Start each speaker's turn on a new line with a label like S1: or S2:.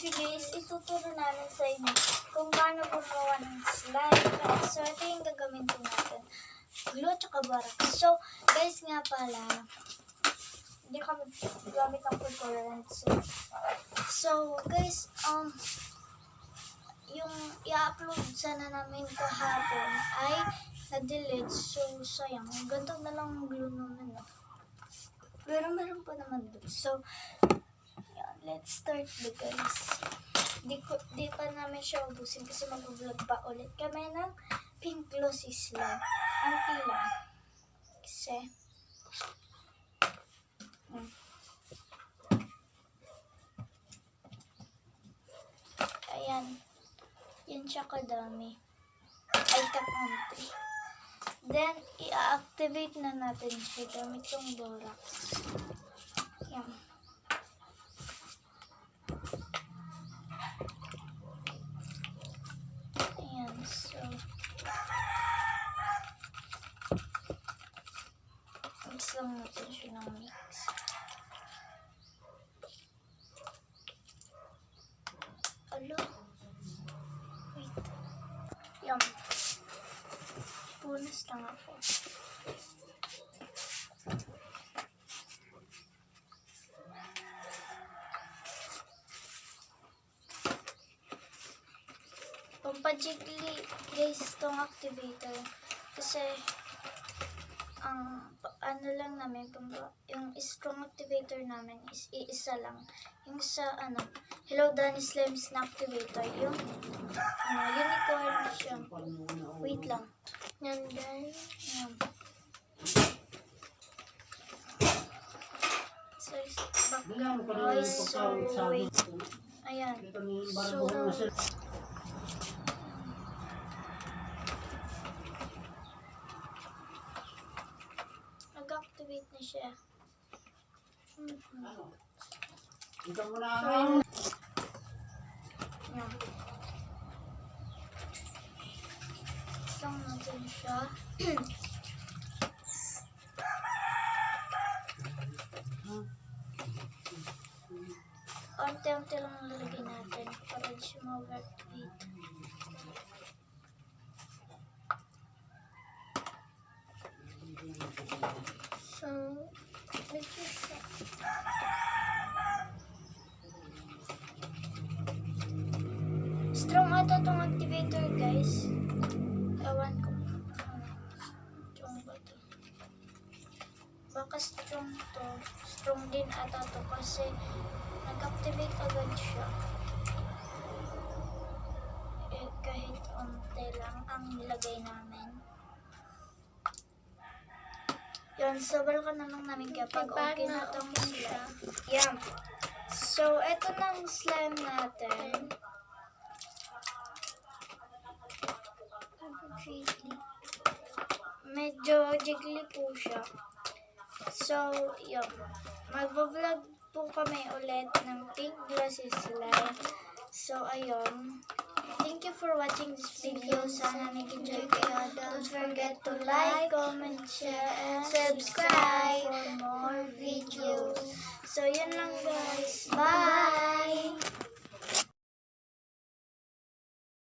S1: video guys, ituturo namin sa inyo kung paano gumawa ng slime. So, ito yung gagamitin natin. Glue at borax. So, guys nga pala, hindi kami gamit ng food currency. So, guys, yung i-upload sana namin kahapon ay na-delete. So, sayang. Ganito na lang ang glue namin. Pero meron pa naman doon. So, yan. Let's start guys. Di pa namin siya ubusin kasi mag-vlog pa ulit kami ng pink glossy slime. Ang pila. Kasi, ayan. Yan siya kadami. Ay, kakunti. Then, i-activate na natin siya gamit yung borax. Yan. Ayan, so, mix lang natin siya ng mix. Alo. Wait. Yan. Punas lang ako. Pampa-jiggly guys itong activator. Kasi ang ano lang namin, yung strong activator namin is iisa lang. Yung sa Hello Danny Slimes na activator, yung unicorn siya. Wait lang. Yan guys. Yan. So, background noise. So, wait. Ayan. So, nag-activate na siya.
S2: Ito muna
S1: Isang natin siya. Unti-unti lang lalagay natin para di siya ma-overheat. So, medyo siya. Strong ata itong activator guys. Ewan ko. Strong ba ito? Baka strong to. Strong din ata to kasi nag-activate agad siya. Kahit onte lang ang nilagay namin. Yan, so welcome na lang namin kapag okay na itong slime. Yan. So, eto na ang slime natin. Medyo jiggly po siya. So, yun. Mag-vlog po kami ulit ng pink glossy slime. So, ayun. Thank you for watching this video. Sana nag-enjoy kayo. Don't forget to like, comment, share, and subscribe for more videos. So, yun lang guys. Bye!